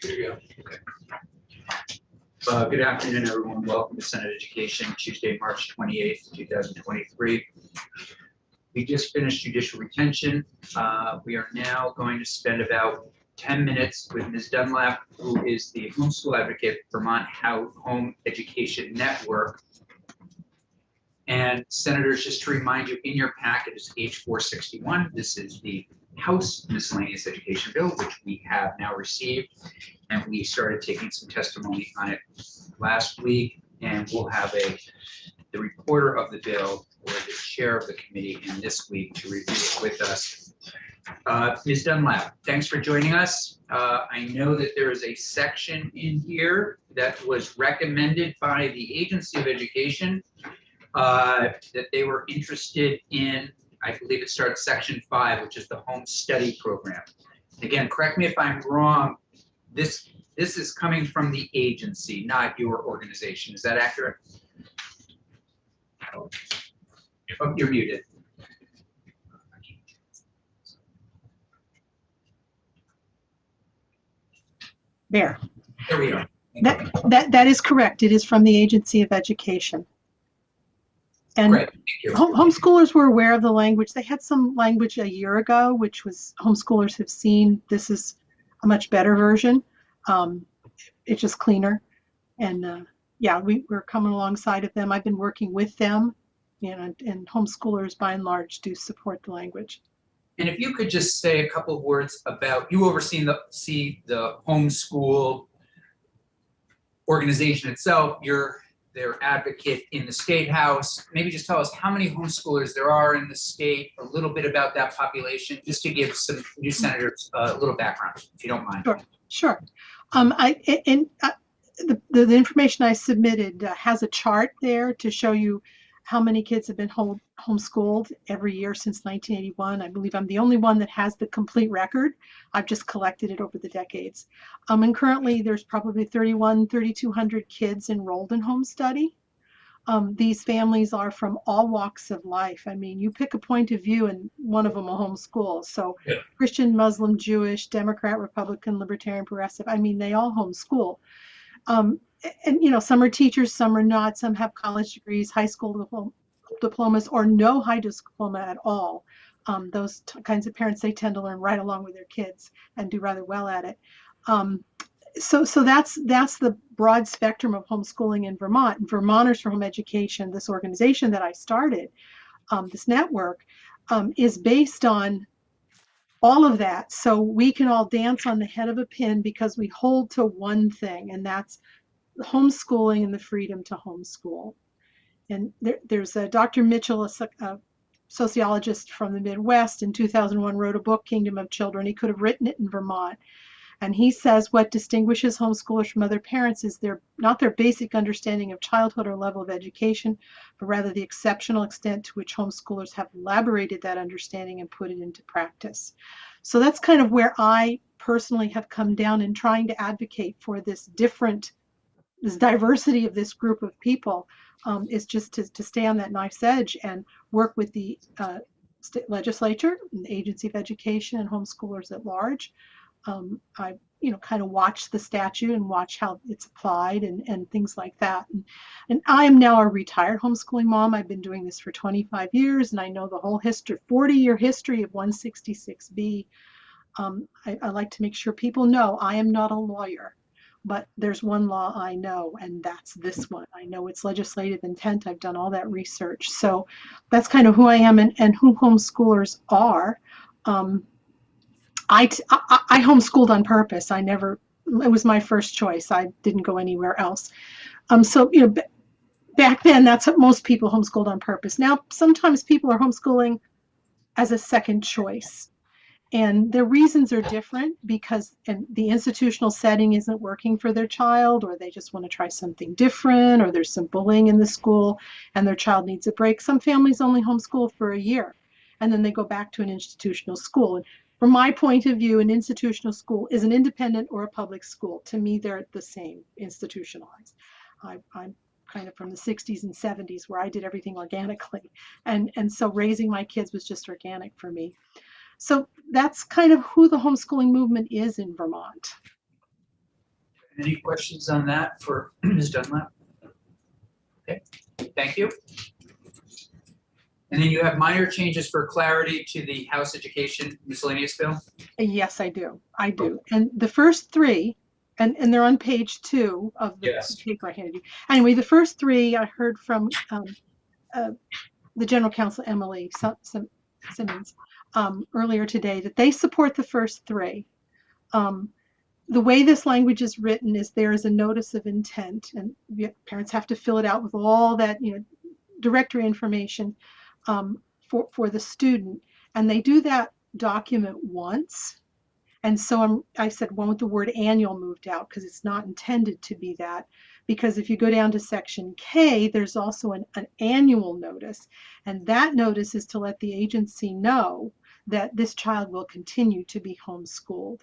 There you go. Okay. Good afternoon, everyone. Welcome to Senate Education, Tuesday, March 28th, 2023. We just finished judicial retention. We are now going to spend about 10 minutes with Ms. Dunlap, who is the homeschool advocate for Vermont Home Education Network. And senators, just to remind you, in your packet is H461. This is the House Miscellaneous Education Bill, which we have now received. And we started taking some testimony on it last week. And we'll have the reporter of the bill or the chair of the committee in this week to review it with us. Ms. Dunlap, thanks for joining us. I know that there is a section in here that was recommended by the Agency of Education that they were interested in. I believe it starts section 5, which is the home study program. Again, correct me if I'm wrong. This is coming from the agency, not your organization. Is that accurate? Oh, you're muted. There we are. That is correct. It is from the Agency of Education. And homeschoolers were aware of the language. They had some language a year ago, which was homeschoolers have seen. This is a much better version. It's just cleaner. And yeah, we're coming alongside of them. I've been working with them, and homeschoolers by and large do support the language. And if you could just say a couple of words about, you oversee the homeschool organization itself. You're their advocate in the State House. Maybe just tell us how many homeschoolers there are in the state, a little bit about that population, just to give some new senators a little background, if you don't mind. Sure. The information I submitted has a chart there to show you how many kids have been homeschooled every year since 1981. I believe I'm the only one that has the complete record. I've just collected it over the decades. And currently there's probably 3,200 kids enrolled in home study. These families are from all walks of life. I mean, you pick a point of view and one of them will homeschool. So yeah. Christian, Muslim, Jewish, Democrat, Republican, Libertarian, Progressive, I mean, they all homeschool. And some are teachers, some are not, some have college degrees, high school diplomas, or no high school diploma at all. Those kinds of parents, they tend to learn right along with their kids and do rather well at it. So that's the broad spectrum of homeschooling in Vermont. And Vermonters for Home Education, this organization that I started, this network, is based on all of that. So we can all dance on the head of a pin because we hold to one thing, and that's homeschooling and the freedom to homeschool. And there's Dr. Mitchell, a sociologist from the Midwest, in 2001 wrote a book, Kingdom of Children. He could have written it in Vermont. And he says what distinguishes homeschoolers from other parents is not their basic understanding of childhood or level of education, but rather the exceptional extent to which homeschoolers have elaborated that understanding and put it into practice. So that's kind of where I personally have come down in trying to advocate for this diversity of this group of people, is just to stay on that knife's edge and work with the state legislature and the Agency of Education and homeschoolers at large. I kind of watch the statute and watch how it's applied and things like that. And I am now a retired homeschooling mom. I've been doing this for 25 years, and I know the whole 40-year history of 166B. I like to make sure people know I am not a lawyer, but there's one law I know, and that's this one. I know its legislative intent. I've done all that research. So that's kind of who I am and who homeschoolers are. I homeschooled on purpose. It was my first choice. I didn't go anywhere else. So, back then, that's what most people homeschooled on purpose. Now, sometimes people are homeschooling as a second choice. And their reasons are different because the institutional setting isn't working for their child, or they just want to try something different, or there's some bullying in the school and their child needs a break. Some families only homeschool for a year, and then they go back to an institutional school. And from my point of view, an institutional school is an independent or a public school. To me, they're the same, institutionalized. I'm kind of from the 60s and 70s where I did everything organically. And so raising my kids was just organic for me. So that's kind of who the homeschooling movement is in Vermont. Any questions on that for Ms. Dunlap? Okay, thank you. And then you have minor changes for clarity to the House Education miscellaneous bill? Yes, I do. I do. And the first three, and they're on page 2 of the Yes. paper I handed you. Anyway, the first three I heard from the General Counsel, Emily Simmons, earlier today, that they support the first three. The way this language is written is there is a notice of intent, and parents have to fill it out with all that, directory information for the student, and they do that document once. And so I said one with the word annual moved out because it's not intended to be that. Because if you go down to section K, there's also an annual notice. And that notice is to let the agency know that this child will continue to be homeschooled.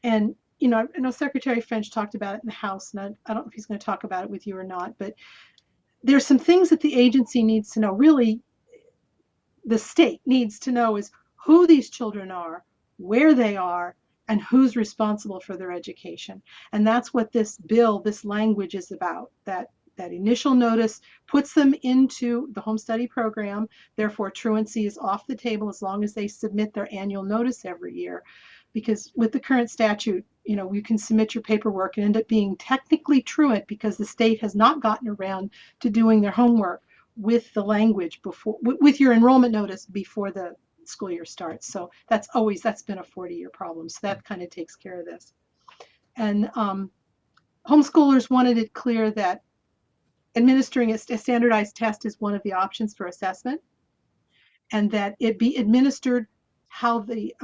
And, I know Secretary French talked about it in the House, and I don't know if he's going to talk about it with you or not, but there's some things that the agency needs to know. Really, the state needs to know is who these children are, where they are, and who's responsible for their education. And that's what this bill, this language is about. That initial notice puts them into the home study program. Therefore, truancy is off the table as long as they submit their annual notice every year. Because with the current statute, you can submit your paperwork and end up being technically truant because the state has not gotten around to doing their homework with the language before, with your enrollment notice before the school year starts. So that's been a 40-year problem. So that kind of takes care of this. And homeschoolers wanted it clear that administering a standardized test is one of the options for assessment, and that it be administered how the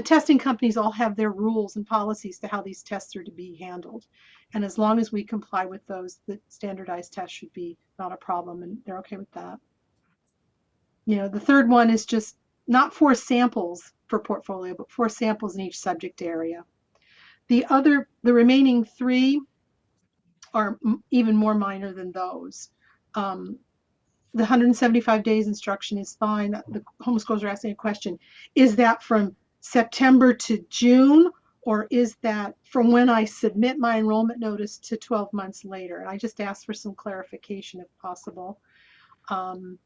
testing companies all have their rules and policies to how these tests are to be handled. And as long as we comply with those, the standardized test should be not a problem, and they're okay with that. The third one is just not 4 samples per portfolio, but 4 samples in each subject area. The remaining 3 are even more minor than those. The 175 days instruction is fine. The homeschoolers are asking a question. Is that from September to June, or is that from when I submit my enrollment notice to 12 months later? And I just asked for some clarification if possible. On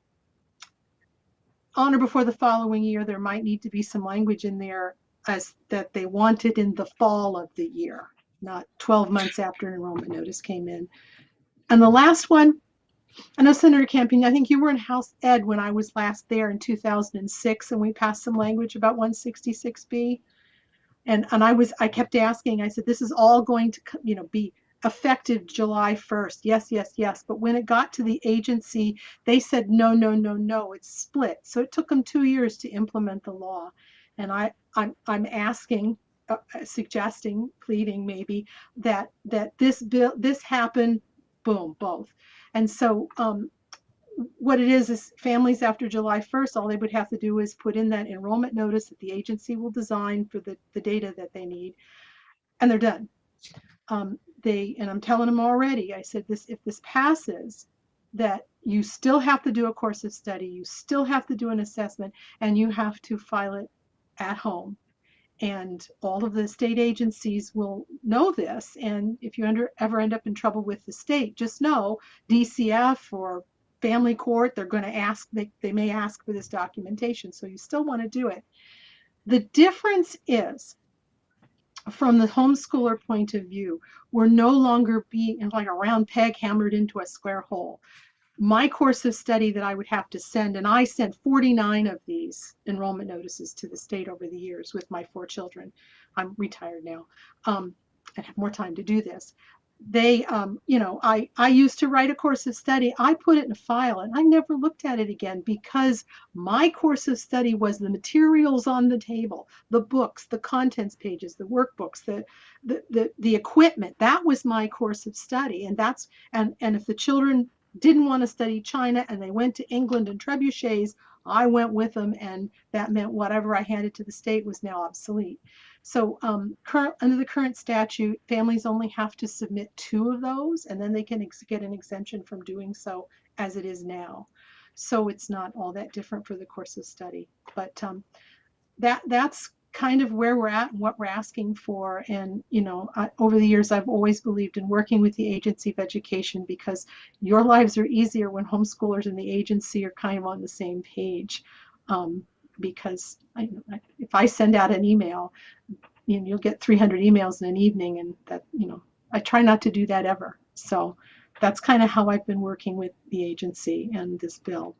or before the following year, there might need to be some language in there as that they want it in the fall of the year, not 12 months after an enrollment notice came in. And the last one, I know Senator Camping, I think you were in House Ed when I was last there in 2006, and we passed some language about 166B. And I kept asking, I said, this is all going to, be effective July 1st. Yes, yes, yes. But when it got to the agency, they said, no, no, no, no, it's split. So it took them 2 years to implement the law. And I'm asking, suggesting, pleading maybe that this happened, boom, both. And so what it is families after July 1st, all they would have to do is put in that enrollment notice that the agency will design for the data that they need, and they're done. And I'm telling them already, I said, if this passes, that you still have to do a course of study, you still have to do an assessment, and you have to file it at home. And all of the state agencies will know this. And if you ever end up in trouble with the state, just know DCF or family court, they're going to ask, they may ask for this documentation. So you still want to do it. The difference is, from the homeschooler point of view, we're no longer being like a round peg hammered into a square hole. My course of study that I would have to send, and I sent 49 of these enrollment notices to the state over the years with my 4 children. I'm retired now and have more time to do this. They, I used to write a course of study. I put it in a file and I never looked at it again because my course of study was the materials on the table, the books, the contents pages, the workbooks, the equipment. That was my course of study. And and if the children didn't want to study China and they went to England and trebuchets, I went with them, and that meant whatever I handed to the state was now obsolete. So under the current statute, families only have to submit 2 of those, and then they can get an exemption from doing so as it is now. So it's not all that different for the course of study. But that's kind of where we're at and what we're asking for. And, over the years, I've always believed in working with the agency of education, because your lives are easier when homeschoolers and the agency are kind of on the same page. Because if I send out an email, you'll get 300 emails in an evening, and that, I try not to do that ever. So that's kind of how I've been working with the agency and this bill.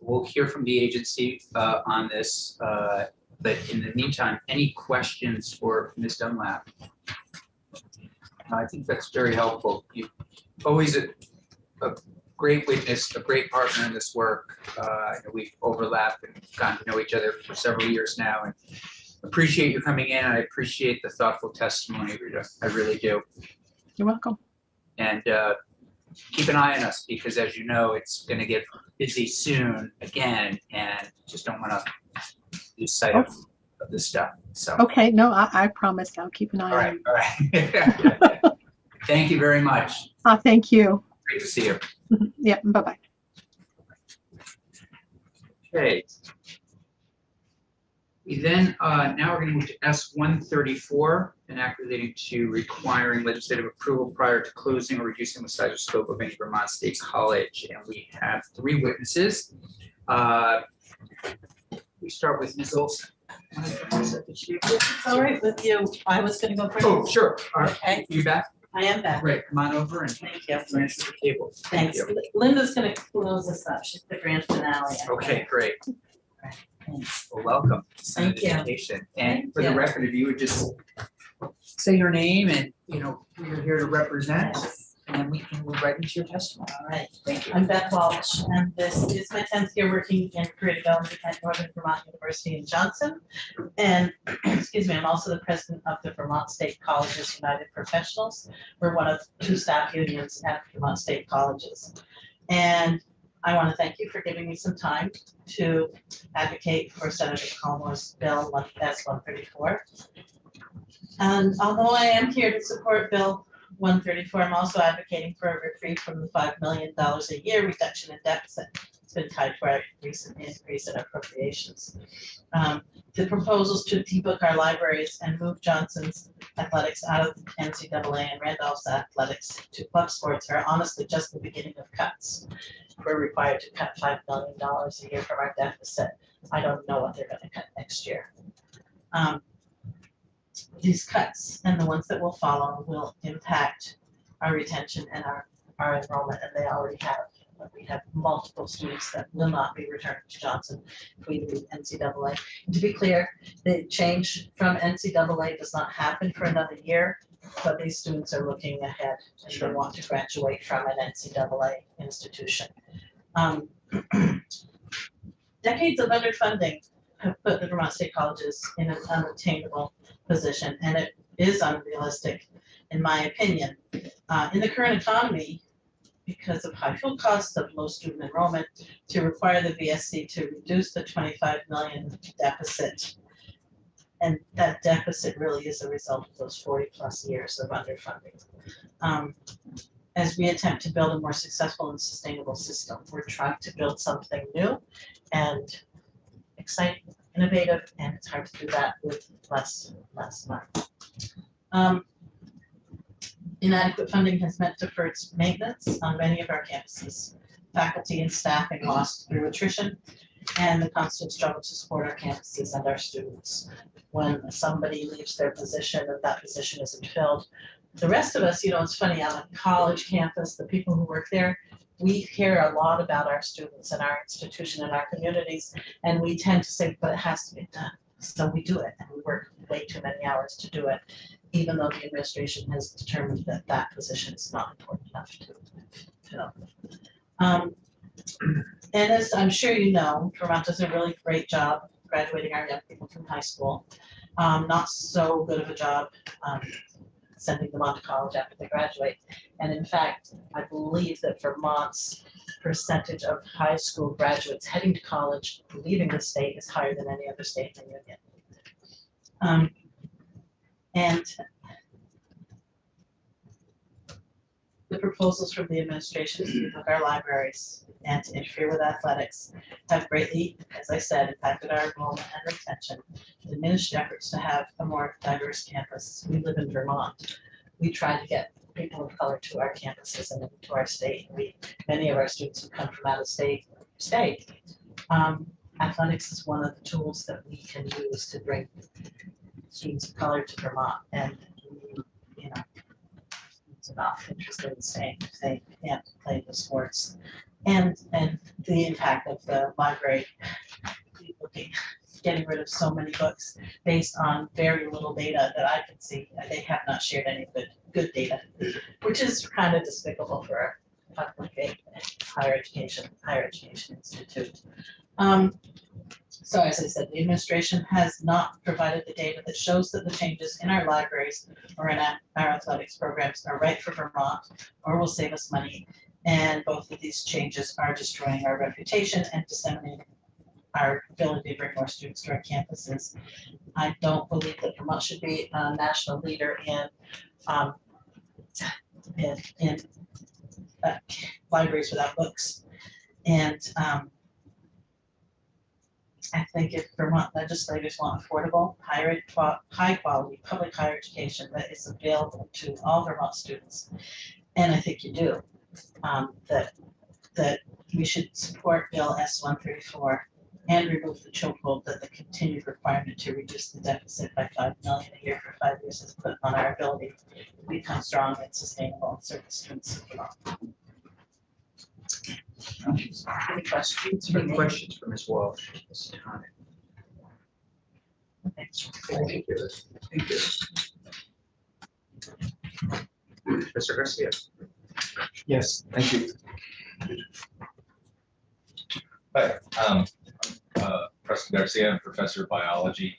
We'll hear from the agency on this, but in the meantime, any questions for Ms. Dunlap? I think that's very helpful. You're always a great witness, a great partner in this work. I know we've overlapped and gotten to know each other for several years now, and appreciate you coming in. I appreciate the thoughtful testimony, Rita. I really do. You're welcome. And keep an eye on us, because as you know, it's going to get busy soon again, and just don't want to lose sight of this stuff. So okay, no, I promise I'll keep an eye on you. All right. Thank you very much. Thank you. Great to see you. Yeah, bye-bye. Okay. We then, now we're going to move to S-134, an act relating to requiring legislative approval prior to closing or reducing the size or scope of any Vermont State College. And we have 3 witnesses. We start with Ms. Olson. All right with you. I was going to go first. Oh, sure. All right. Okay. You back? I am back. Great. Come on over and Thank you. finish the table. Thanks. Thank you. Linda's going to close us up. She's the grand finale. Okay, great. Thanks. Well, welcome to Thank Senate you. Education. And Thank for the you. record, if you would just say your name and, who you're here to represent, Yes. and then we can move right into your testimony. All right. Thank you. I'm Beth Walsh, and this is my 10th year working in career development at Northern Vermont University in Johnson. And excuse me, I'm also the president of the Vermont State Colleges United Professionals. We're one of 2 staff unions at Vermont State Colleges. And I want to thank you for giving me some time to advocate for Senator Comer's bill S-134. And although I am here to support Bill 134, I'm also advocating for a reprieve from the $5 million a year reduction in deficit. It's been tied to our recent increase in appropriations. The proposals to debook our libraries and move Johnson's athletics out of NCAA and Randolph's athletics to club sports are honestly just the beginning of cuts. We're required to cut $5 million a year from our deficit. I don't know what they're going to cut next year. These cuts and the ones that will follow will impact our retention and our enrollment, and they already have. We have multiple students that will not be returned to Johnson if we leave NCAA. And to be clear, the change from NCAA does not happen for another year, but these students are looking ahead and they want to graduate from an NCAA institution. Decades of underfunding have put the Vermont State Colleges in an unattainable position, and it is unrealistic, in my opinion. In the current economy, because of high fuel costs of low student enrollment, to require the VSC to reduce the 25 million deficit. And that deficit really is a result of those 40+ years of underfunding. As we attempt to build a more successful and sustainable system, we're trying to build something new and exciting, innovative, and it's hard to do that with less money. Inadequate funding has meant deferred maintenance on many of our campuses. Faculty and staffing lost through attrition, and the constant struggle to support our campuses and our students. When somebody leaves their position and that position isn't filled, the rest of us, it's funny, on a college campus, the people who work there, we care a lot about our students and our institution and our communities, and we tend to say, but it has to be done. So we do it, and we work way too many hours to do it, even though the administration has determined that that position is not important enough to fill. And as I'm sure you know, Vermont does a really great job graduating our young people from high school. Not so good of a job sending them on to college after they graduate. And in fact, I believe that Vermont's percentage of high school graduates heading to college, leaving the state, is higher than any other state in the union. And the proposals from the administration to rebook our libraries and to interfere with athletics have greatly, as I said, impacted our enrollment and retention, diminished efforts to have a more diverse campus. We live in Vermont. We try to get people of color to our campuses and to our state. Many of our students who come from out of state stay. Athletics is one of the tools that we can use to bring students of color to Vermont, and you know, students are not interested in staying if they can't play the sports. And the impact of the library getting rid of so many books based on very little data that I can see. They have not shared any good data, which is kind of despicable for a public higher education institute. So as I said, the administration has not provided the data that shows that the changes in our libraries or in our athletics programs are right for Vermont or will save us money. And both of these changes are destroying our reputation and disseminating our ability to bring more students to our campuses. I don't believe that Vermont should be a national leader in libraries without books. And I think if Vermont legislators want affordable, high quality public higher education that is available to all Vermont students, and I think you do, that we should support Bill S-134 and remove the chokehold that the continued requirement to reduce the deficit by $5 million a year for 5 years has put on our ability to become strong and sustainable and serve the students of Vermont. Any questions for Any me? questions for Ms. Walsh at this time? Thank you. Thank you. Mr. Garcia. Yes, thank you. Hi, I'm Preston Garcia. I'm professor of biology,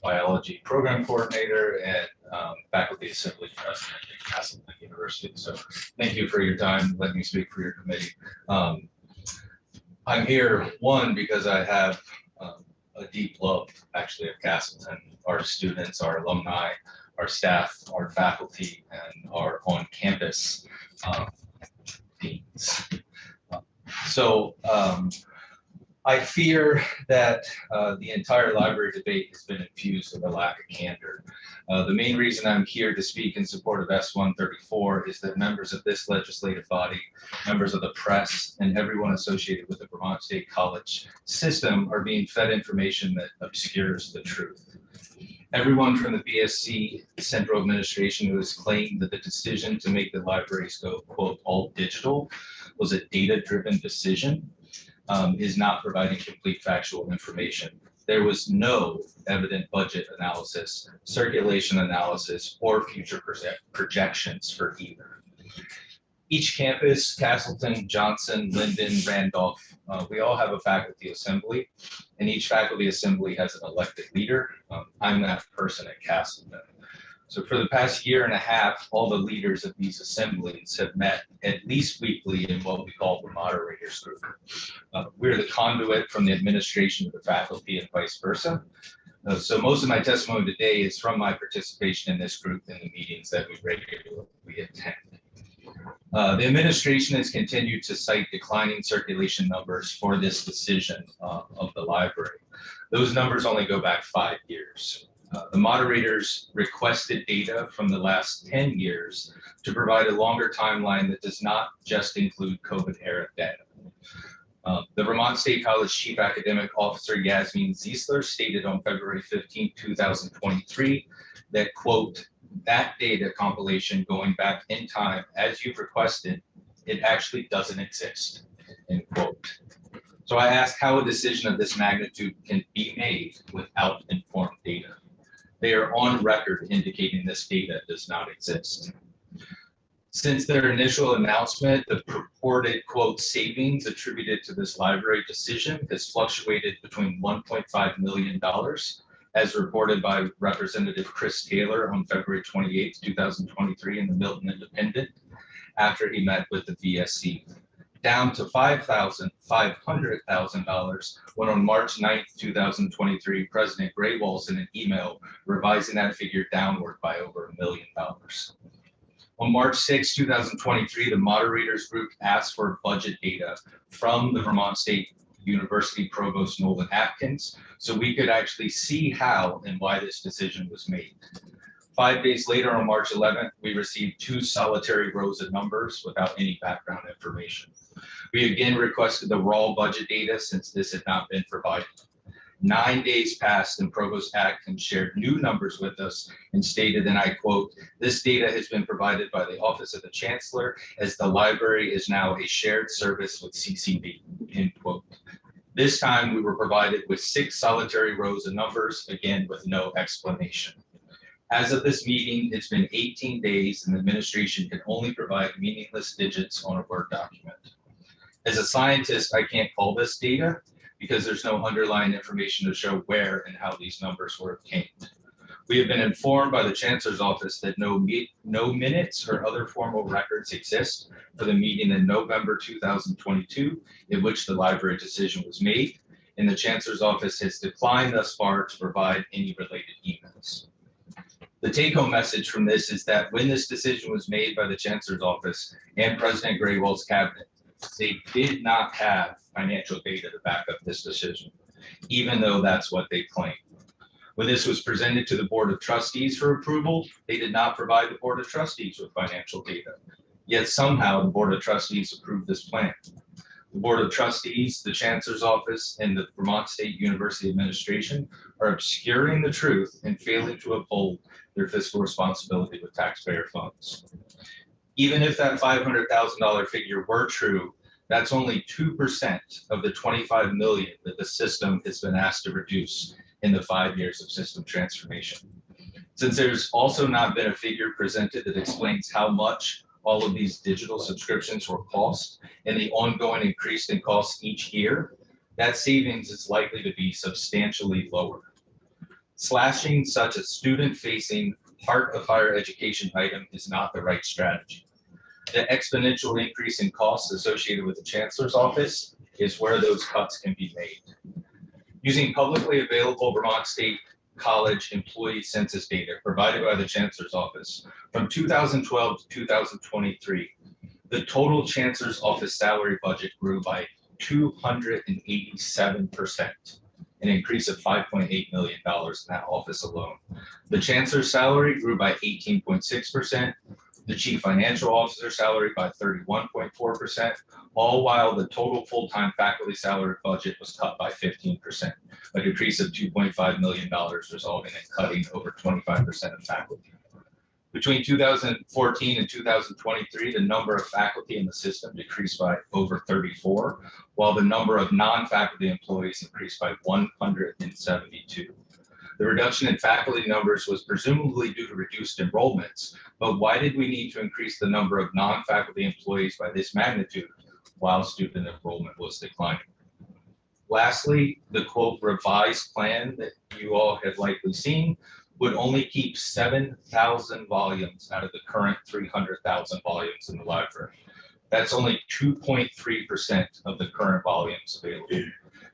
biology program coordinator, and faculty assembly president at Castleton University. So thank you for your time, letting me speak for your committee. I'm here, one, because I have a deep love, actually, of Castleton, our students, our alumni, our staff, our faculty, and our on-campus deans. I fear that the entire library debate has been infused with a lack of candor. The main reason I'm here to speak in support of S-134 is that members of this legislative body, members of the press, and everyone associated with the Vermont State College system are being fed information that obscures the truth. Everyone from the BSC Central Administration who has claimed that the decision to make the libraries go, quote, all digital was a data-driven decision is not providing complete factual information. There was no evident budget analysis, circulation analysis, or future projections for either. Each campus, Castleton, Johnson, Linden, Randolph, we all have a faculty assembly, and each faculty assembly has an elected leader. I'm that person at Castleton. So for the past year and a half, all the leaders of these assemblies have met at least weekly in what we call the moderators group. We're the conduit from the administration to the faculty and vice versa. So most of my testimony today is from my participation in this group in the meetings that we regularly attend. The administration has continued to cite declining circulation numbers for this decision of the library. Those numbers only go back 5 years. The moderators requested data from the last 10 years to provide a longer timeline that does not just include COVID era data. The Vermont State College Chief Academic Officer Yasmin Ziesler stated on February 15, 2023 that, quote, that data compilation going back in time as you've requested, it actually doesn't exist, end quote. So I asked how a decision of this magnitude can be made without informed data. They are on record indicating this data does not exist. Since their initial announcement, the purported, quote, savings attributed to this library decision has fluctuated between $1.5 million, as reported by Representative Chris Taylor on February 28, 2023 in the Milton Independent, after he met with the VSC, down to $500,000 when on March 9, 2023, President Olson in an email revising that figure downward by over $1 million. On March 6, 2023, the moderators group asked for budget data from the Vermont State University Provost Nolan Atkins, so we could actually see how and why this decision was made. 5 days later, on March 11th, we received 2 solitary rows of numbers without any background information. We again requested the raw budget data since this had not been provided. 9 days passed and Provost Atkins shared new numbers with us and stated, and I quote, "This data has been provided by the Office of the Chancellor as the library is now a shared service with CCB," end quote. This time we were provided with 6 solitary rows of numbers, again with no explanation. As of this meeting, it's been 18 days and the administration can only provide meaningless digits on a Word document. As a scientist, I can't call this data because there's no underlying information to show where and how these numbers were obtained. We have been informed by the Chancellor's office that no minutes or other formal records exist for the meeting in November 2022 in which the library decision was made, and the Chancellor's office has declined thus far to provide any related emails. The take-home message from this is that when this decision was made by the Chancellor's office and President Graywell's cabinet, they did not have financial data to back up this decision, even though that's what they claim. When this was presented to the Board of Trustees for approval, they did not provide the Board of Trustees with financial data. Yet somehow the Board of Trustees approved this plan. The Board of Trustees, the Chancellor's office, and the Vermont State University administration are obscuring the truth and failing to uphold their fiscal responsibility with taxpayer funds. Even if that $500,000 figure were true, that's only 2% of the $25 million that the system has been asked to reduce in the 5 years of system transformation. Since there's also not been a figure presented that explains how much all of these digital subscriptions will cost and the ongoing increase in costs each year, that savings is likely to be substantially lower. Slashing such a student-facing heart of higher education item is not the right strategy. The exponential increase in costs associated with the Chancellor's office is where those cuts can be made. Using publicly available Vermont State College employee census data provided by the Chancellor's office from 2012 to 2023, the total Chancellor's office salary budget grew by 287%, an increase of $5.8 million in that office alone. The Chancellor's salary grew by 18.6%, the Chief Financial Officer salary by 31.4%, all while the total full-time faculty salary budget was cut by 15%, a decrease of $2.5 million, resulting in cutting over 25% of faculty. Between 2014 and 2023, the number of faculty in the system decreased by over 34, while the number of non-faculty employees increased by 172. The reduction in faculty numbers was presumably due to reduced enrollments, but why did we need to increase the number of non-faculty employees by this magnitude while student enrollment was declining? Lastly, the quote revised plan that you all have likely seen would only keep 7,000 volumes out of the current 300,000 volumes in the library. That's only 2.3% of the current volumes available.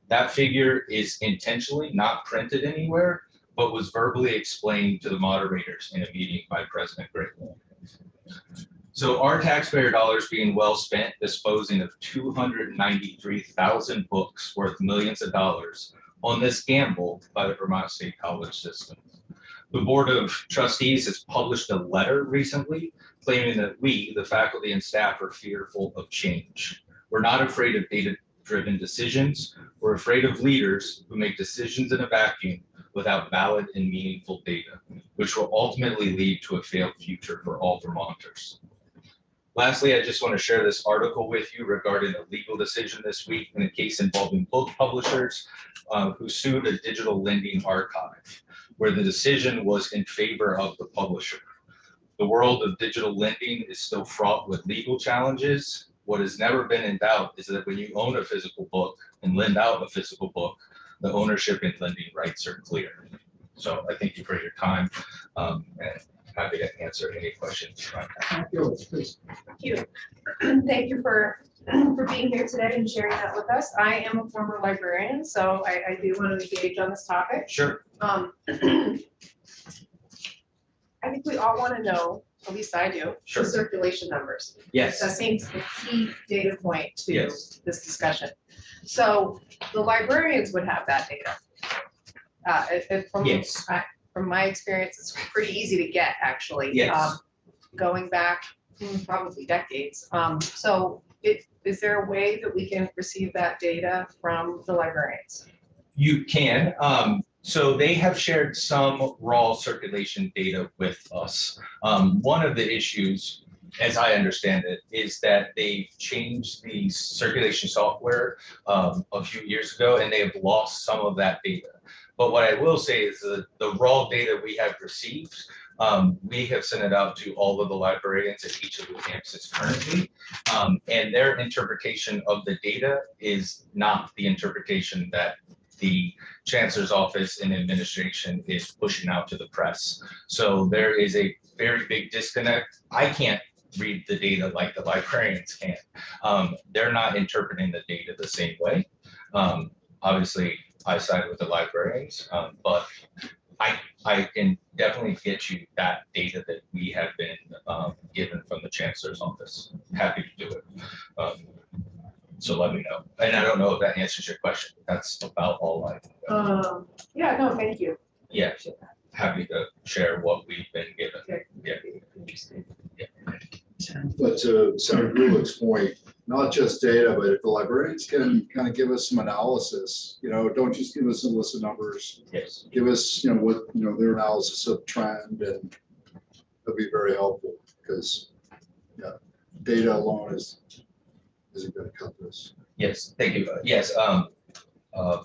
That figure is intentionally not printed anywhere, but was verbally explained to the moderators in a meeting by President Graywell. So our taxpayer dollars being well spent disposing of 293,000 books worth millions of dollars on this gamble by the Vermont State College system. The Board of Trustees has published a letter recently claiming that we, the faculty and staff, are fearful of change. We're not afraid of data-driven decisions. We're afraid of leaders who make decisions in a vacuum without valid and meaningful data, which will ultimately lead to a failed future for all Vermonters. Lastly, I just want to share this article with you regarding a legal decision this week in a case involving book publishers who sued a digital lending archive, where the decision was in favor of the publisher. The world of digital lending is still fraught with legal challenges. What has never been in doubt is that when you own a physical book and lend out a physical book, the ownership and lending rights are clear. So I thank you for your time and happy to answer any questions you might have. Thank you. Thank you for being here today and sharing that with us. I am a former librarian, so I do want to engage on this topic. Sure. I think we all want to know at least I do, Sure. the circulation numbers. Yes. That seems the key data point to Yes. this discussion. So the librarians would have that data. Yes. From my experience, it's pretty easy to get, actually. Yes. Going back probably decades. So is there a way that we can receive that data from the librarians? You can. So they have shared some raw circulation data with us. One of the issues, as I understand it, is that they've changed the circulation software a few years ago, and they have lost some of that data. But what I will say is the raw data we have received, we have sent it out to all of the librarians at each of the campuses currently. And their interpretation of the data is not the interpretation that the chancellor's office and administration is pushing out to the press. So there is a very big disconnect. I can't read the data like the librarians can. They're not interpreting the data the same way. Obviously, I side with the librarians, but I can definitely get you that data that we have been given from the chancellor's office. Happy to do it. So let me know. And I don't know if that answers your question. That's about all I can. Yeah, no, thank you. Yeah, happy to share what we've been given. Okay. Yeah. Interesting. But to Senator Grulick's point, not just data, but if the librarians can kind of give us some analysis, don't just give us a list of numbers, Yes. give us, what, their analysis of trend, and that'd be very helpful, because, data alone isn't going to cut this. Yes, thank you. Yes,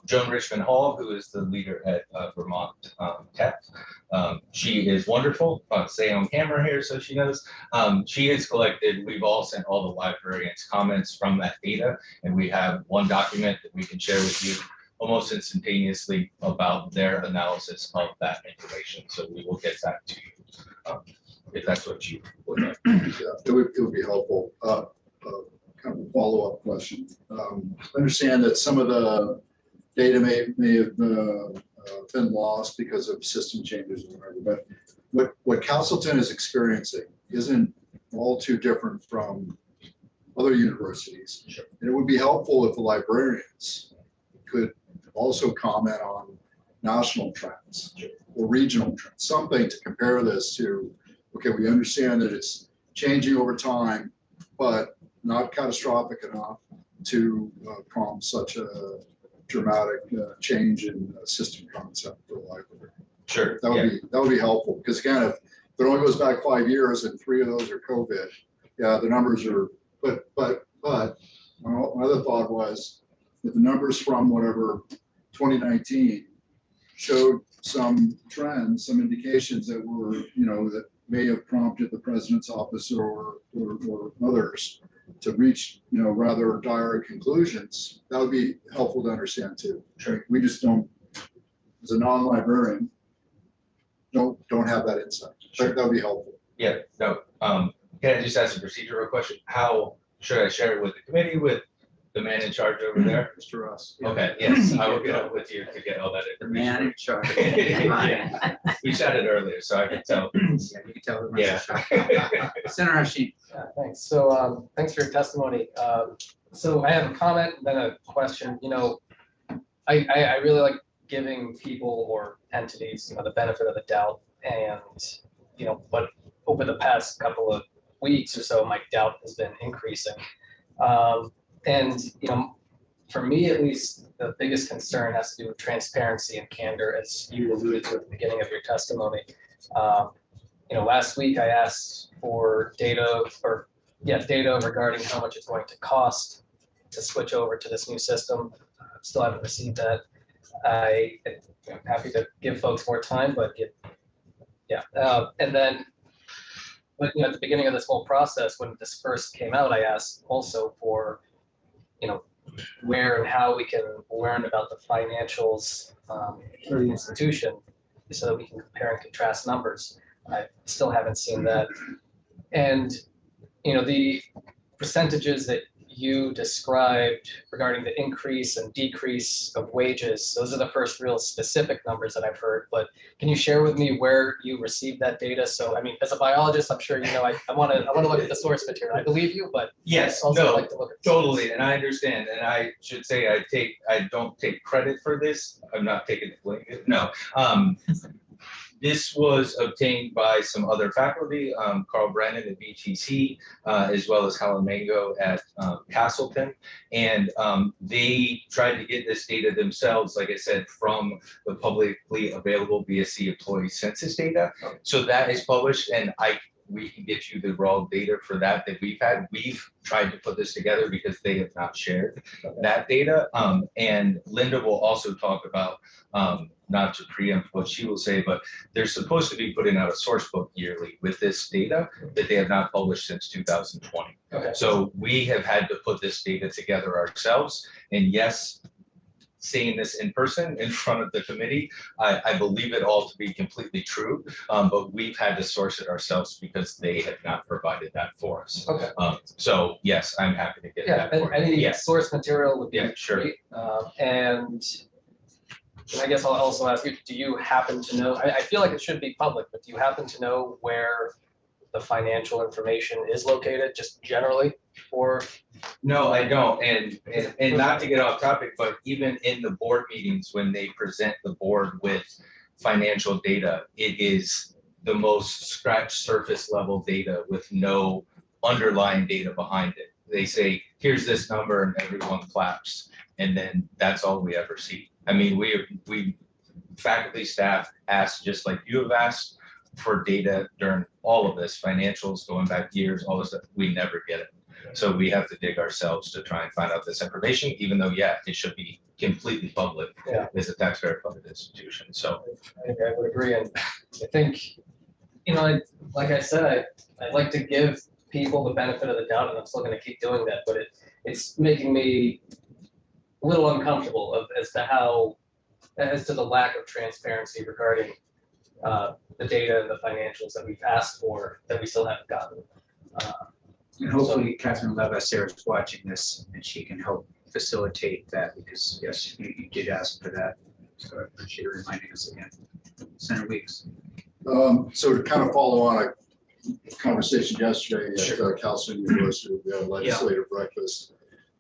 Joan Richmond Hall, who is the leader at Vermont Tech. She is wonderful. I'll say on camera here so she knows. She has collected, we've all sent all the librarians comments from that data, and we have one document that we can share with you almost instantaneously about their analysis of that information. So we will get that to you if that's what you would like. Yeah, it would be helpful. Kind of a follow-up question. I understand that some of the data may have been lost because of system changes or whatever, but what Castleton is experiencing isn't all too different from other universities. Sure. And it would be helpful if the librarians could also comment on national trends or regional trends, something to compare this to. Okay, we understand that it's changing over time, but not catastrophic enough to prompt such a dramatic change in system concept for the library. Sure. That would be helpful, because again, if it only goes back 5 years and 3 of those are COVID, the numbers are. But my other thought was that the numbers from whatever 2019 showed some trends, some indications that were that may have prompted the president's office or others to reach, rather dire conclusions. That would be helpful to understand too. Sure. We just don't, as a non-librarian, don't have that insight. Sure. That would be helpful. Yeah, no. Can I just ask a procedural question? How should I share it with the committee, with the man in charge over there? Mr. Ross. Okay, yes, I will get up with you to get all that The information. man in charge. Yeah. We chatted earlier, so I can tell. Yeah, you can tell the Yeah. Senator Hashim. Thanks. So thanks for your testimony. So I have a comment, then a question. I really like giving people or entities the benefit of the doubt, and but over the past couple of weeks or so, my doubt has been increasing. And for me at least, the biggest concern has to do with transparency and candor, as you alluded to at the beginning of your testimony. Last week I asked for data regarding how much it's going to cost to switch over to this new system. Still haven't received that. I'm happy to give folks more time, but and then, but at the beginning of this whole process, when this first came out, I asked also for, where and how we can learn about the financials for the institution, so that we can compare and contrast numbers. I still haven't seen that. And, the percentages that you described regarding the increase and decrease of wages, those are the first real specific numbers that I've heard, but can you share with me where you received that data? So, I mean, as a biologist, I'm sure you know, I want to look at the source material. I believe you, but Yes, also no, like to look at the totally, and I understand, and I should say I don't take credit for this. I'm not taking the blame. No, this was obtained by some other faculty, Carl Brennan at BTC, as well as Helen Mango at Castleton. And they tried to get this data themselves, like I said, from the publicly available BSC employee census data. So that is published, and we can get you the raw data for that we've had. We've tried to put this together because they have not shared that data. And Linda will also talk about, not to preempt what she will say, but they're supposed to be putting out a source book yearly with this data that they have not published since 2020. Okay. So we have had to put this data together ourselves. And yes, seeing this in person in front of the committee, I believe it all to be completely true, but we've had to source it ourselves because they have not provided that for us. Okay. So yes, I'm happy to get Yeah, that for and you. any Yes. source material would be Yeah, sure. great. And I guess I'll also ask you, do you happen to know, I feel like it should be public, but do you happen to know where the financial information is located, just generally, or? No, I don't. And not to get off topic, but even in the board meetings, when they present the board with financial data, it is the most scratch surface level data with no underlying data behind it. They say, here's this number, and everyone claps. And then that's all we ever see. I mean, we faculty, staff asked, just like you have asked, for data during all of this, financials going back years, all this stuff. We never get it. So we have to dig ourselves to try and find out this information, even though, yeah, it should be completely public. Yeah. As a taxpayer funded institution. So I would agree, and I think, you know, like I said, I'd like to give people the benefit of the doubt, and I'm still gonna keep doing that, but it's making me a little uncomfortable as to the lack of transparency regarding the data and the financials that we've asked for that we still haven't gotten. And hopefully Catherine Levasseur is watching this and she can help facilitate that, because yes, you did ask for that. So I appreciate you reminding us again. Senator Weeks. So to kind of follow on a conversation yesterday at Sure. California University, we had a legislative breakfast,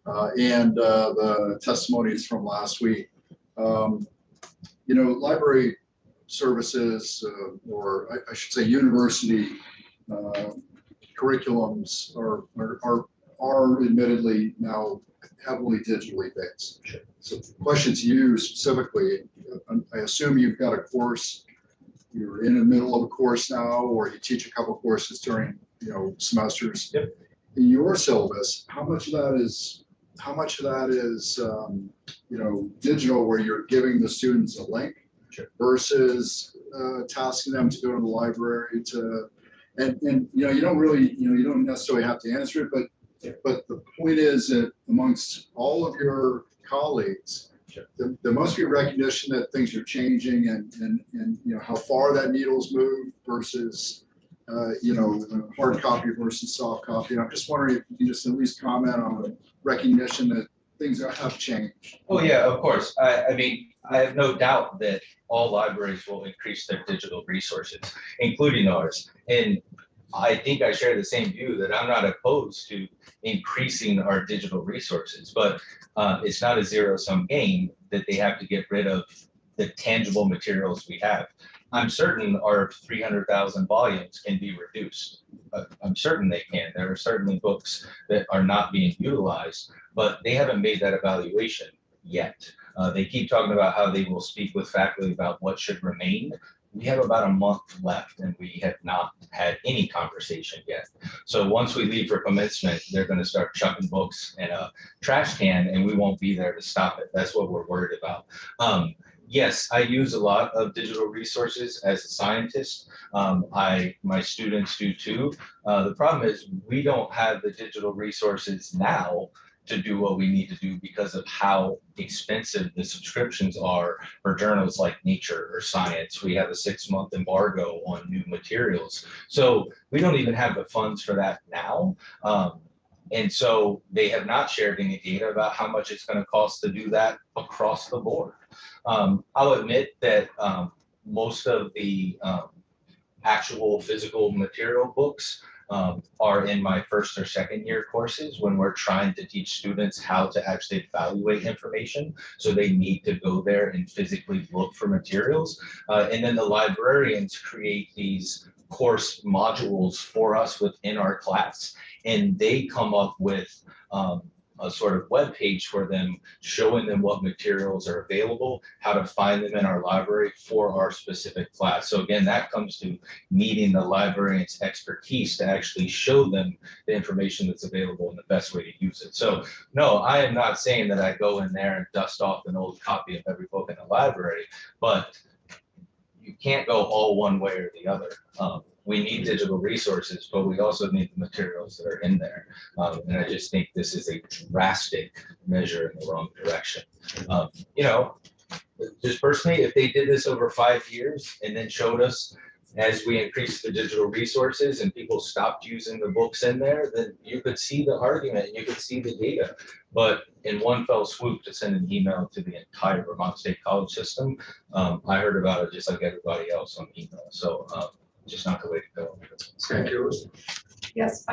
and the testimonies from last week. You know, library services, or I should say university curriculums are admittedly now heavily digitally based. Sure. So question to you specifically, I assume you've got a course, you're in the middle of a course now, or you teach a couple courses during, you know, semesters. Yep. In your syllabus, how much of that is you know, digital, where you're giving the students a link? Sure. Versus tasking them to go to the library to, and you know, you don't necessarily have to answer it, but the point is that amongst all of your colleagues, sure, there must be recognition that things are changing, and you know how far that needle's moved versus you know, hard copy versus soft copy. And I'm just wondering if you can just at least comment on the recognition that things have changed. oh yeah, of course. I mean, I have no doubt that all libraries will increase their digital resources, including ours. And I think I share the same view that I'm not opposed to increasing our digital resources, but it's not a zero-sum game that they have to get rid of the tangible materials we have. I'm certain our 300,000 volumes can be reduced. I'm certain they can. There are certainly books that are not being utilized, but they haven't made that evaluation yet. They keep talking about how they will speak with faculty about what should remain. We have about a month left and we have not had any conversation yet. So once we leave for commencement, they're going to start chucking books in a trash can and we won't be there to stop it. That's what we're worried about. Yes, I use a lot of digital resources as a scientist. My students do too. The problem is we don't have the digital resources now to do what we need to do because of how expensive the subscriptions are for journals like Nature or Science. We have a 6-month embargo on new materials. So we don't even have the funds for that now. And so they have not shared any data about how much it's going to cost to do that across the board. I'll admit that most of the actual physical material books are in my first or second year courses when we're trying to teach students how to actually evaluate information. So they need to go there and physically look for materials. And then the librarians create these course modules for us within our class. And they come up with a sort of web page for them, showing them what materials are available, how to find them in our library for our specific class. So again, that comes to needing the librarian's expertise to actually show them the information that's available and the best way to use it. So no, I am not saying that I go in there and dust off an old copy of every book in the library, but you can't go all one way or the other. We need digital resources, but we also need the materials that are in there. And I just think this is a drastic measure in the wrong direction. You know, just personally, if they did this over 5 years and then showed us as we increase the digital resources and people stopped using the books in there, then you could see the argument and you could see the data. But in one fell swoop to send an email to the entire Vermont State College system, I heard about it just like everybody else on email. So just not the way to go. Thank you. Yes, so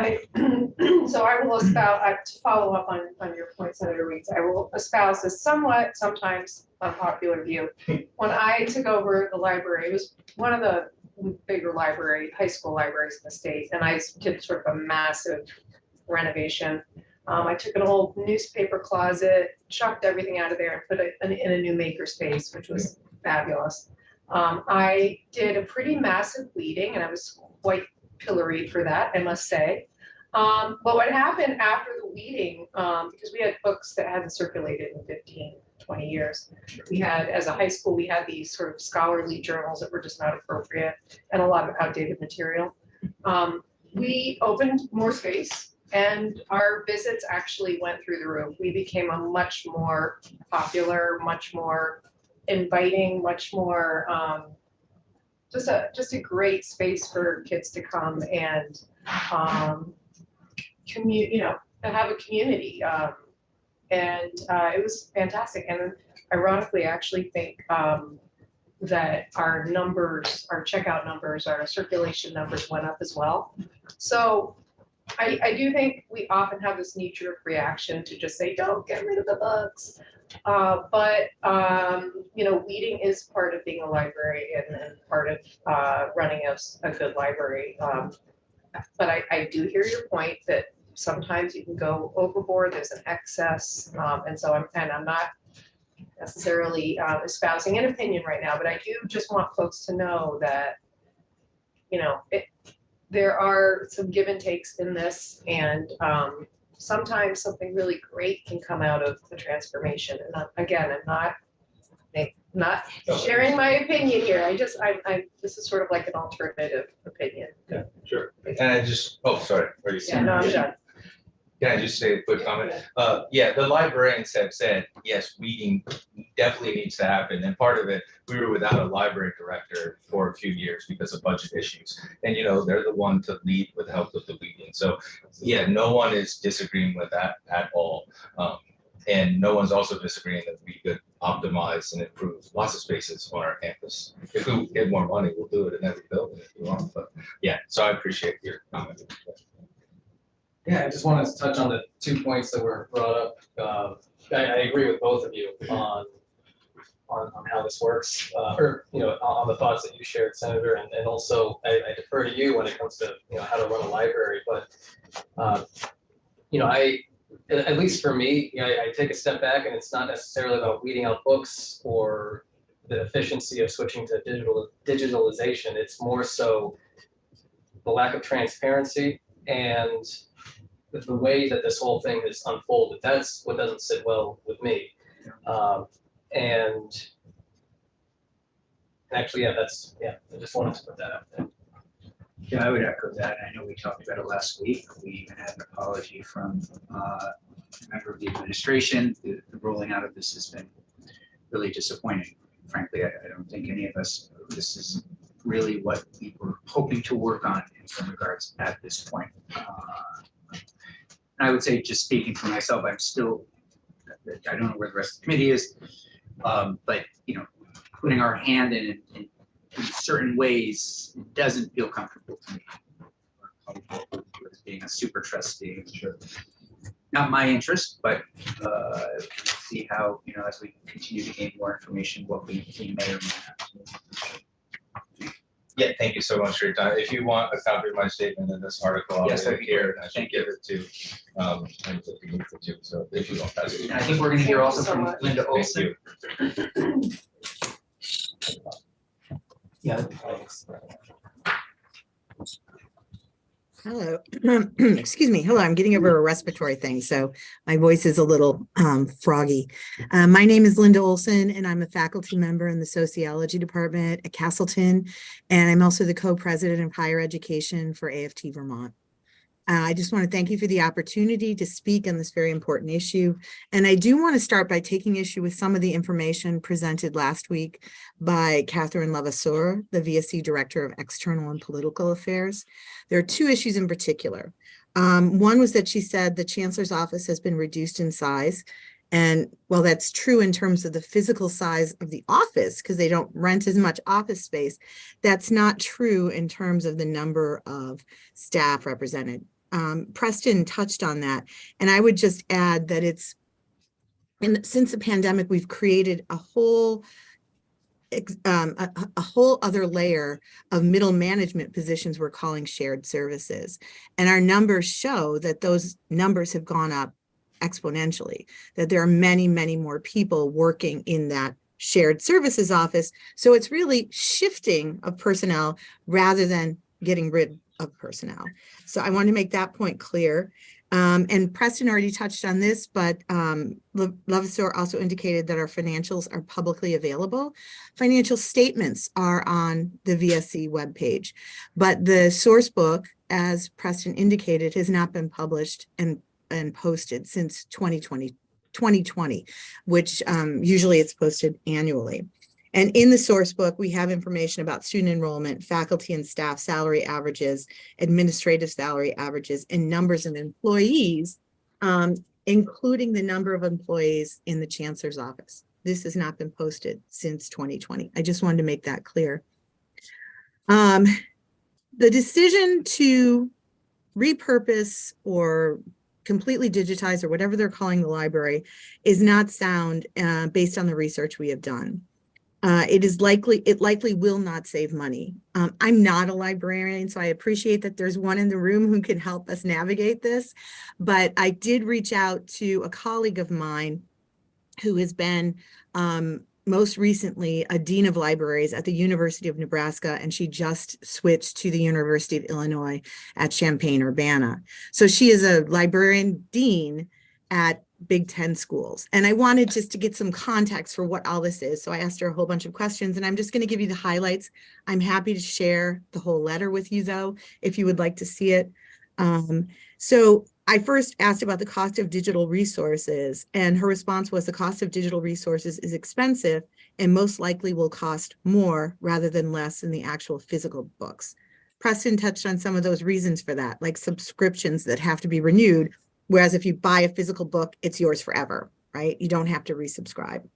I will espouse, to follow up on your point, Senator Reeds, I will espouse a somewhat, sometimes unpopular view. When I took over the library, it was one of the bigger high school libraries in the state, and I did sort of a massive renovation. I took an old newspaper closet, chucked everything out of there and put it in a new maker space, which was fabulous. I did a pretty massive weeding, and I was quite pilloried for that, I must say. But what happened after the weeding, because we had books that hadn't circulated in 15, 20 years. We had, as a high school, we had these sort of scholarly journals that were just not appropriate and a lot of outdated material. We opened more space and our visits actually went through the roof. We became a much more popular, much more inviting, much more just a great space for kids to come and have a community. And it was fantastic. And ironically, I actually think that our numbers, our checkout numbers, our circulation numbers went up as well. So I do think we often have this knee-jerk reaction to just say, don't get rid of the books. But weeding is part of being a librarian and part of running a good library. But I do hear your point that sometimes you can go overboard, there's an excess. And so I'm not necessarily espousing an opinion right now, but I do just want folks to know that, there are some give and takes in this, and sometimes something really great can come out of the transformation. And again, I'm not sharing my opinion here. This is sort of like an alternative opinion. Yeah, sure. And I just, sorry. Are you Yeah, no, I'm done. Can I just say a quick comment? Yeah, the librarians have said, yes, weeding definitely needs to happen. And part of it, we were without a library director for a few years because of budget issues. And, they're the one to lead with help with the weeding. So, yeah, no one is disagreeing with that at all. And no one's also disagreeing that we could optimize and improve lots of spaces on our campus. If we get more money, we'll do it in every building if you want. But yeah, so I appreciate your comment. Yeah, I just wanted to touch on the 2 points that were brought up. I agree with both of you on how this works, on the thoughts that you shared, Senator, and also I defer to you when it comes to how to run a library. But at least for me, I take a step back, and it's not necessarily about weeding out books or the efficiency of switching to digitalization. It's more so the lack of transparency and the way that this whole thing is unfolded. That's what doesn't sit well with me. And actually, I just wanted to put that out there. Yeah, I would echo that. I know we talked about it last week. We even had an apology from a member of the administration. The rolling out of this has been really disappointing. Frankly, I don't think any of us, this is really what we were hoping to work on in some regards at this point. I would say, just speaking for myself, I'm still, I don't know where the rest of the committee is, but, you know, putting our hand in it in certain ways doesn't feel comfortable to me. As being a super trustee, not my interest, but see how, you know, as we continue to gain more information, what we may or may not. Yeah, thank you so much for your time. If you want a copy of my statement in this article, I'll Yes, leave that'd it be here, great. and I should Thank give it to, and if you need it too, so if you want, that's. And I think we're gonna hear also Thank you so from much. Linda Thank Olson. you. Yeah. Hello, excuse me. Hello, I'm getting over a respiratory thing, so my voice is a little froggy. My name is Linda Olson, and I'm a faculty member in the sociology department at Castleton, and I'm also the co-president of higher education for AFT Vermont. I just want to thank you for the opportunity to speak on this very important issue. And I do want to start by taking issue with some of the information presented last week by Catherine Levasseur, the VSC Director of External and Political Affairs. There are two issues in particular. One was that she said the Chancellor's office has been reduced in size. And while that's true in terms of the physical size of the office, because they don't rent as much office space, that's not true in terms of the number of staff represented. Preston touched on that, and I would just add that since the pandemic, we've created a whole other layer of middle management positions we're calling shared services, and our numbers show that those numbers have gone up exponentially, that there are many, many more people working in that shared services office. So it's really shifting of personnel rather than getting rid of personnel. So I want to make that point clear. And Preston already touched on this, but Levasseur also indicated that our financials are publicly available. Financial statements are on the VSC webpage, but the source book, as Preston indicated, has not been published and posted since 2020, which usually it's posted annually. And in the source book, we have information about student enrollment, faculty and staff salary averages, administrative salary averages, and numbers of employees, including the number of employees in the Chancellor's office. This has not been posted since 2020. I just wanted to make that clear. The decision to repurpose or completely digitize, or whatever they're calling the library, is not sound based on the research we have done. It likely will not save money. I'm not a librarian, so I appreciate that there's one in the room who can help us navigate this. But I did reach out to a colleague of mine who has been most recently a dean of libraries at the University of Nebraska, and she just switched to the University of Illinois at Champaign-Urbana. So she is a librarian dean at Big Ten schools. And I wanted just to get some context for what all this is. So I asked her a whole bunch of questions, and I'm just going to give you the highlights. I'm happy to share the whole letter with you, though, if you would like to see it. So I first asked about the cost of digital resources, and her response was the cost of digital resources is expensive and most likely will cost more rather than less than the actual physical books. Preston touched on some of those reasons for that, like subscriptions that have to be renewed, whereas if you buy a physical book, it's yours forever, right? You don't have to resubscribe.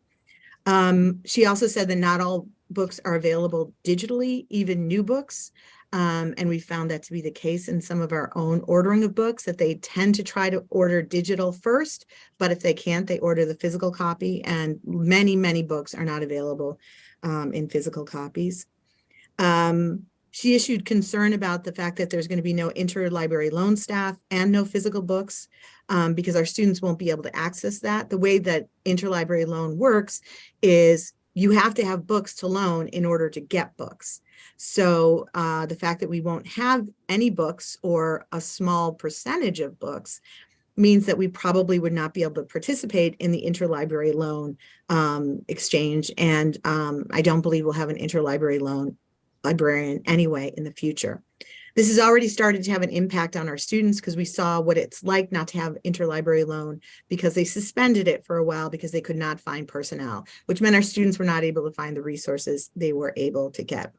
She also said that not all books are available digitally, even new books. And we found that to be the case in some of our own ordering of books, that they tend to try to order digital first, but if they can't, they order the physical copy, and many, many books are not available in physical copies. She issued concern about the fact that there's going to be no interlibrary loan staff and no physical books because our students won't be able to access that. The way that interlibrary loan works is you have to have books to loan in order to get books. So the fact that we won't have any books or a small percentage of books means that we probably would not be able to participate in the interlibrary loan exchange. And I don't believe we'll have an interlibrary loan librarian anyway in the future. This has already started to have an impact on our students because we saw what it's like not to have interlibrary loan because they suspended it for a while because they could not find personnel, which meant our students were not able to find the resources they were able to get.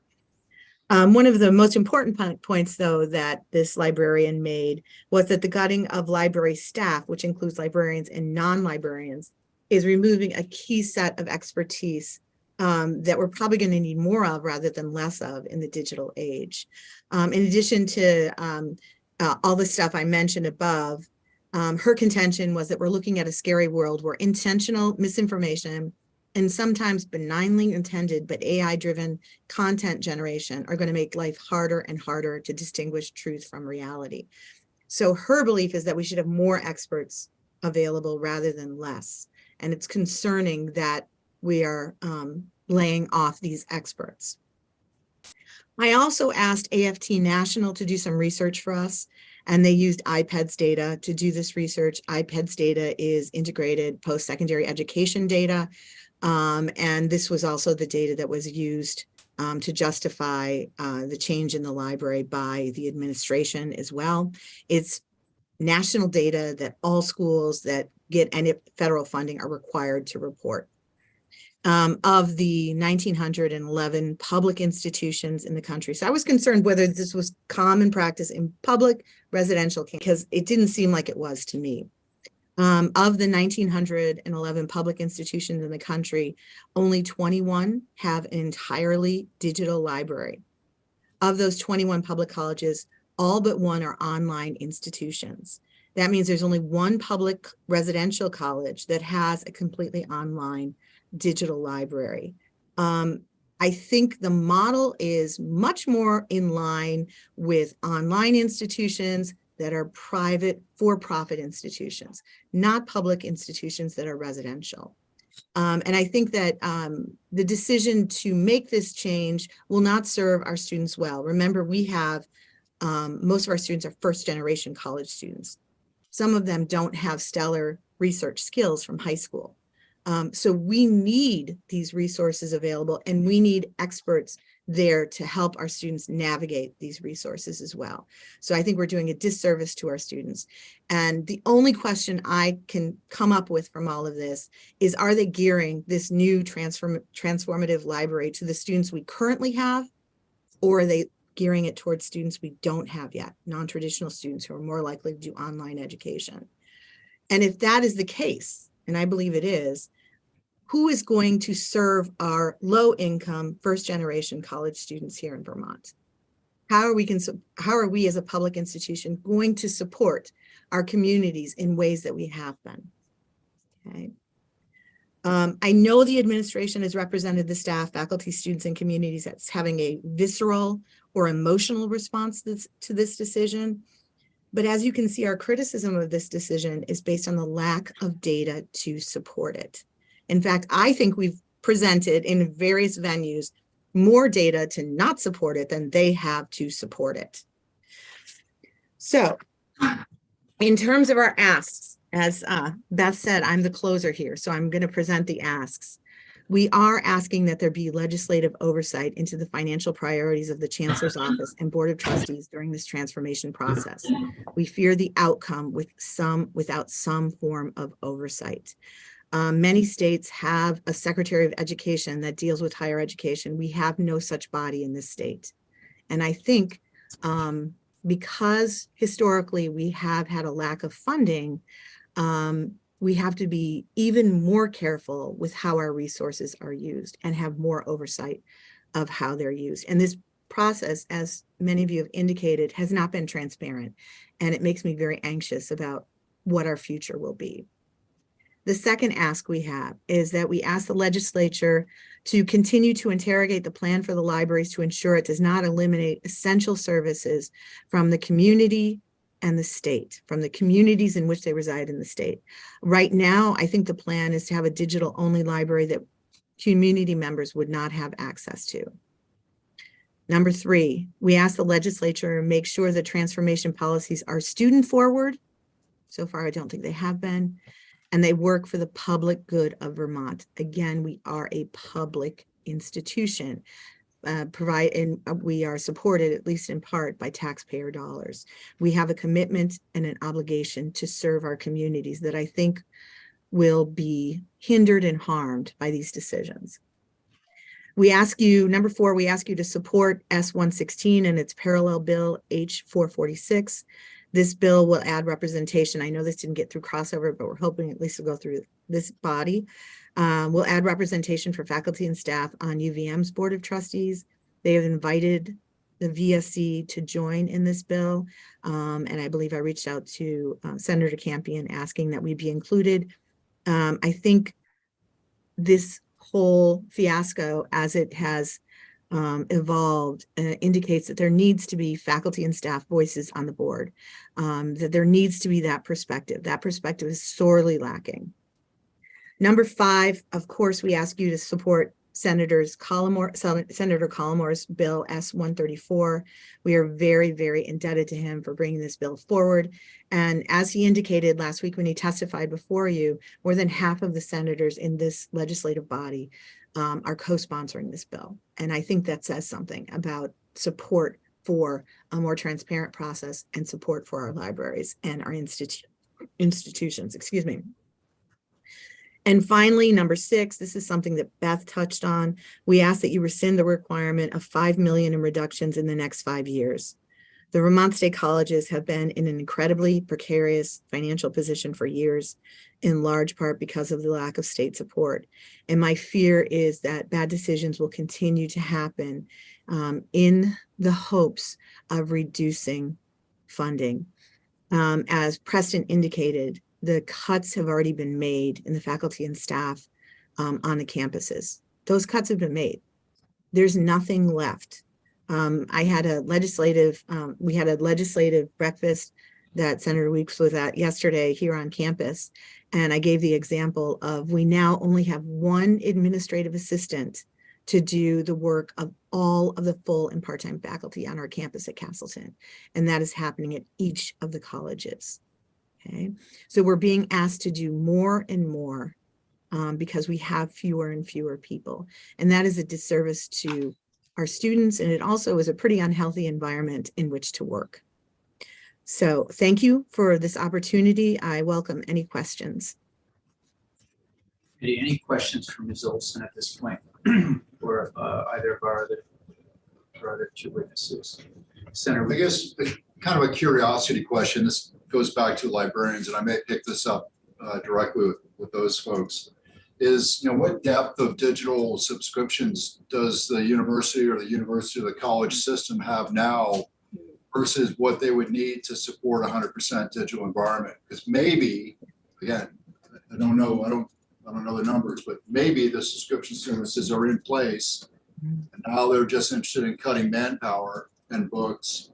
One of the most important points, though, that this librarian made was that the gutting of library staff, which includes librarians and non-librarians, is removing a key set of expertise that we're probably going to need more of rather than less of in the digital age. In addition to all the stuff I mentioned above, her contention was that we're looking at a scary world where intentional misinformation and sometimes benignly intended but AI-driven content generation are going to make life harder and harder to distinguish truth from reality. So her belief is that we should have more experts available rather than less. And it's concerning that we are laying off these experts. I also asked AFT National to do some research for us, and they used IPEDS data to do this research. IPEDS data is integrated post-secondary education data. And this was also the data that was used to justify the change in the library by the administration as well. It's national data that all schools that get any federal funding are required to report. Of the 1,911 public institutions in the country. So I was concerned whether this was common practice in public residential, because it didn't seem like it was to me. Of the 1,911 public institutions in the country, only 21 have an entirely digital library. Of those 21 public colleges, all but one are online institutions. That means there's only one public residential college that has a completely online digital library. I think the model is much more in line with online institutions that are private, for-profit institutions, not public institutions that are residential. And I think that the decision to make this change will not serve our students well. Remember, we have, most of our students are first-generation college students. Some of them don't have stellar research skills from high school. So we need these resources available, and we need experts there to help our students navigate these resources as well. So I think we're doing a disservice to our students. And the only question I can come up with from all of this is, are they gearing this new transformative library to the students we currently have, or are they gearing it towards students we don't have yet, non-traditional students who are more likely to do online education? And if that is the case, and I believe it is, who is going to serve our low-income first-generation college students here in Vermont? How are we as a public institution going to support our communities in ways that we have been? Okay. I know the administration has represented the staff, faculty, students, and communities that's having a visceral or emotional response to this decision. But as you can see, our criticism of this decision is based on the lack of data to support it. In fact, I think we've presented in various venues more data to not support it than they have to support it. So in terms of our asks, as Beth said, I'm the closer here, so I'm going to present the asks. We are asking that there be legislative oversight into the financial priorities of the Chancellor's Office and Board of Trustees during this transformation process. We fear the outcome without some form of oversight. Many states have a Secretary of Education that deals with higher education. We have no such body in this state. And I think because historically we have had a lack of funding, we have to be even more careful with how our resources are used and have more oversight of how they're used. And this process, as many of you have indicated, has not been transparent. And it makes me very anxious about what our future will be. The second ask we have is that we ask the legislature to continue to interrogate the plan for the libraries to ensure it does not eliminate essential services from the community and the state, from the communities in which they reside in the state. Right now, I think the plan is to have a digital-only library that community members would not have access to. Number three, we ask the legislature to make sure the transformation policies are student-forward. So far, I don't think they have been. And they work for the public good of Vermont. Again, we are a public institution, and we are supported, at least in part, by taxpayer dollars. We have a commitment and an obligation to serve our communities that I think will be hindered and harmed by these decisions. We ask you, number 4, we ask you to support S-116 and its parallel bill H-446. This bill will add representation. I know this didn't get through crossover, but we're hoping at least it'll go through this body. We'll add representation for faculty and staff on UVM's Board of Trustees. They have invited the VSC to join in this bill. And I believe I reached out to Senator Campion asking that we be included. I think this whole fiasco, as it has evolved, indicates that there needs to be faculty and staff voices on the board, that there needs to be that perspective. That perspective is sorely lacking. Number 5, of course, we ask you to support Senator Collamore's bill S-134. We are very, very indebted to him for bringing this bill forward. And as he indicated last week when he testified before you, more than half of the senators in this legislative body are co-sponsoring this bill. And I think that says something about support for a more transparent process and support for our libraries and our institutions, excuse me. And finally, number 6, this is something that Beth touched on. We ask that you rescind the requirement of $5 million in reductions in the next 5 years. The Vermont State Colleges have been in an incredibly precarious financial position for years, in large part because of the lack of state support. And my fear is that bad decisions will continue to happen in the hopes of reducing funding. As Preston indicated, the cuts have already been made in the faculty and staff on the campuses. Those cuts have been made. There's nothing left. We had a legislative breakfast that Senator Weeks was at yesterday here on campus. And I gave the example of we now only have one administrative assistant to do the work of all of the full and part-time faculty on our campus at Castleton. And that is happening at each of the colleges. Okay, so we're being asked to do more and more because we have fewer and fewer people. And that is a disservice to our students. And it also is a pretty unhealthy environment in which to work. So thank you for this opportunity. I welcome any questions. Any questions for Ms. Olson at this point? Or either of our other 2 witnesses? Senator, I guess kind of a curiosity question. This goes back to librarians, and I may pick this up directly with those folks. Is, what depth of digital subscriptions does the university or the college system have now versus what they would need to support 100% digital environment? Because maybe, again, I don't know the numbers, but maybe the subscription services are in place, and now they're just interested in cutting manpower and books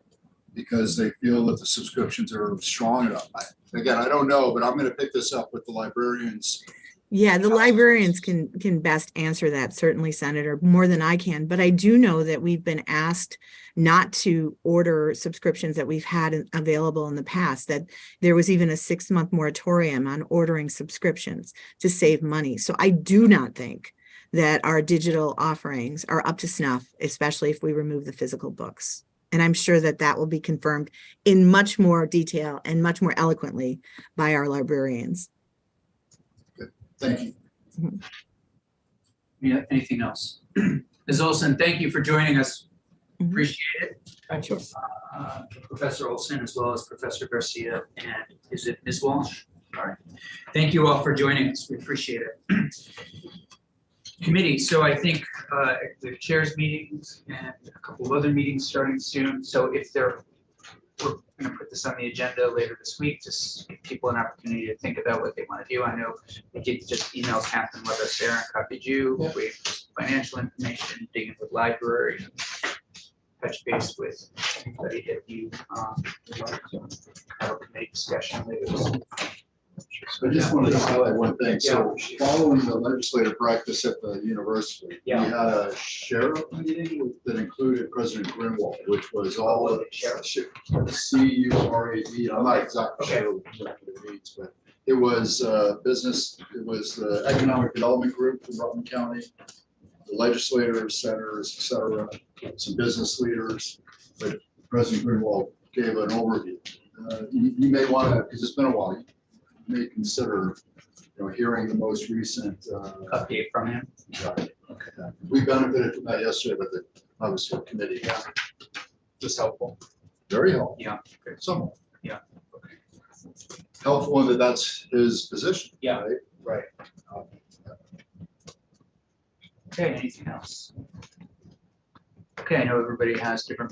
because they feel that the subscriptions are strong enough. Again, I don't know, but I'm going to pick this up with the librarians. Yeah, the librarians can best answer that, certainly, Senator, more than I can. But I do know that we've been asked not to order subscriptions that we've had available in the past, that there was even a 6-month moratorium on ordering subscriptions to save money. So I do not think that our digital offerings are up to snuff, especially if we remove the physical books. And I'm sure that that will be confirmed in much more detail and much more eloquently by our librarians. Good. Thank you. Mm-hmm. Yeah, anything else? Ms. Olson, thank you for joining us. Mm-hmm. Appreciate it. Sure. Professor Olson, as well as Professor Garcia, and is it Ms. Walsh? All right. Thank you all for joining us. We appreciate it. Committee, so I think the chairs meetings and a couple of other meetings starting soon. So if we're going to put this on the agenda later this week, just give people an opportunity to think about what they want to do. I know we did just email Catherine Weber Sarah and copied you. Yeah. We have financial information, digging with library, touch base with anybody that you would like to have a committee discussion later this week. I just wanted to highlight one thing. So following the legislative breakfast at the university, we had a sheriff meeting that included President Greenwald, which was all of CURAD. I'm not exactly sure what it means, but it was business. It was the Economic Development Group from Rutland County, the legislators, senators, et cetera, some business leaders. But President Greenwald gave an overview. You may want to, because it's been a while, may consider hearing the most recent update from him. Exactly. Okay. We benefited from that yesterday with the, obviously, committee. Just helpful. Very helpful. Yeah. Somewhat. Yeah. Helpful in that that's his position. Yeah. Right? Right. Okay, anything else? Okay, I know everybody has different